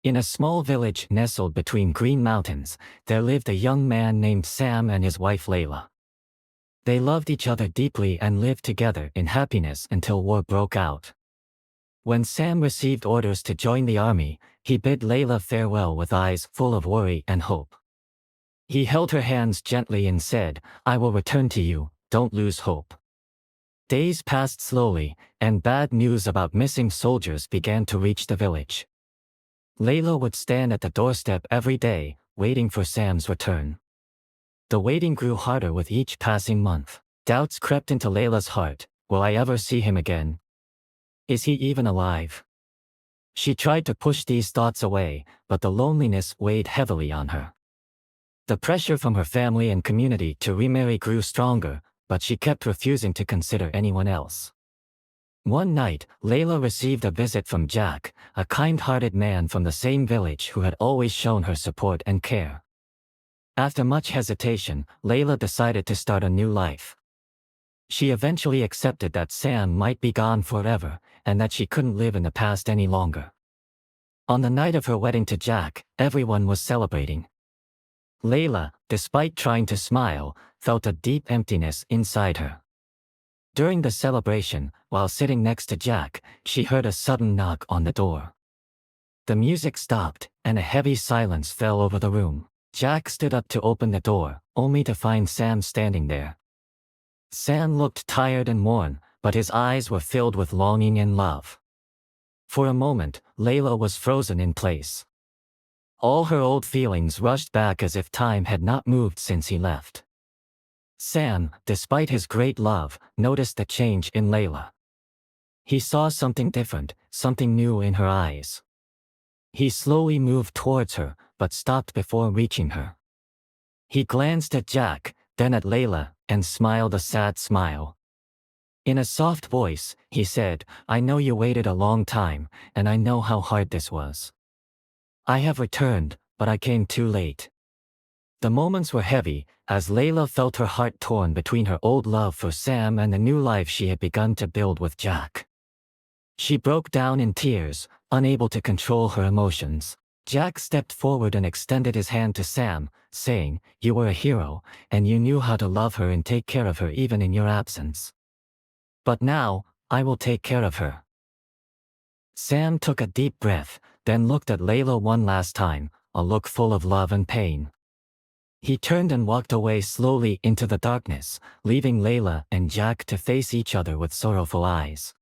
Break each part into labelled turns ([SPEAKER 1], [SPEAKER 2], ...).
[SPEAKER 1] In a small village nestled between green mountains, there lived a young man named Sam and his wife Layla. They loved each other deeply and lived together in happiness until war broke out. When Sam received orders to join the army, he bid Layla farewell with eyes full of worry and hope. He held her hands gently and said, "I will return to you, don't lose hope." Days passed slowly, and bad news about missing soldiers began to reach the village. Layla would stand at the doorstep every day, waiting for Sam's return. The waiting grew harder with each passing month. Doubts crept into Layla's heart. Will I ever see him again? Is he even alive? She tried to push these thoughts away, but the loneliness weighed heavily on her. The pressure from her family and community to remarry grew stronger, but she kept refusing to consider anyone else. One night, Layla received a visit from Jack, a kind-hearted man from the same village who had always shown her support and care. After much hesitation, Layla decided to start a new life. She eventually accepted that Sam might be gone forever, and that she couldn't live in the past any longer. On the night of her wedding to Jack, everyone was celebrating. Layla, despite trying to smile, felt a deep emptiness inside her. During the celebration, while sitting next to Jack, she heard a sudden knock on the door. The music stopped, and a heavy silence fell over the room. Jack stood up to open the door, only to find Sam standing there. Sam looked tired and worn, but his eyes were filled with longing and love. For a moment, Layla was frozen in place. All her old feelings rushed back as if time had not moved since he left. Sam, despite his great love, noticed the change in Layla. He saw something different, something new in her eyes. He slowly moved towards her, but stopped before reaching her. He glanced at Jack, then at Layla, and smiled a sad smile. In a soft voice, he said, "I know you waited a long time, and I know how hard this was. I have returned, but I came too late." The moments were heavy, as Layla felt her heart torn between her old love for Sam and the new life she had begun to build with Jack. She broke down in tears, unable to control her emotions. Jack stepped forward and extended his hand to Sam, saying, "You were a hero, and you knew how to love her and take care of her even in your absence. But now, I will take care of her." Sam took a deep breath, then looked at Layla one last time, a look full of love and pain. He turned and walked away slowly into the darkness, leaving Layla and Jack to face each other with sorrowful eyes.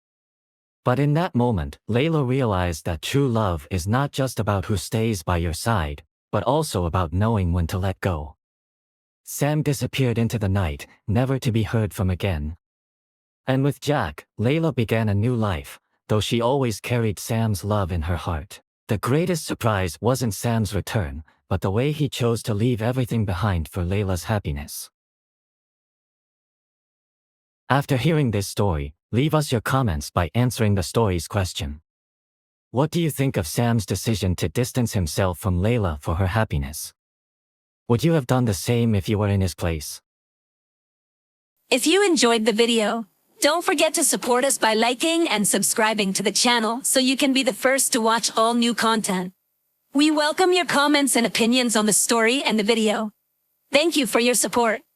[SPEAKER 1] But in that moment, Layla realized that true love is not just about who stays by your side, but also about knowing when to let go. Sam disappeared into the night, never to be heard from again. And with Jack, Layla began a new life, though she always carried Sam's love in her heart. The greatest surprise wasn't Sam's return, but the way he chose to leave everything behind for Layla's happiness. After hearing this story, leave us your comments by answering the story's question. What do you think of Sam's decision to distance himself from Layla for her happiness? Would you have done the same if you were in his place?
[SPEAKER 2] If you enjoyed the video, don't forget to support us by liking and subscribing to the channel so you can be the first to watch all new content. We welcome your comments and opinions on the story and the video. Thank you for your support.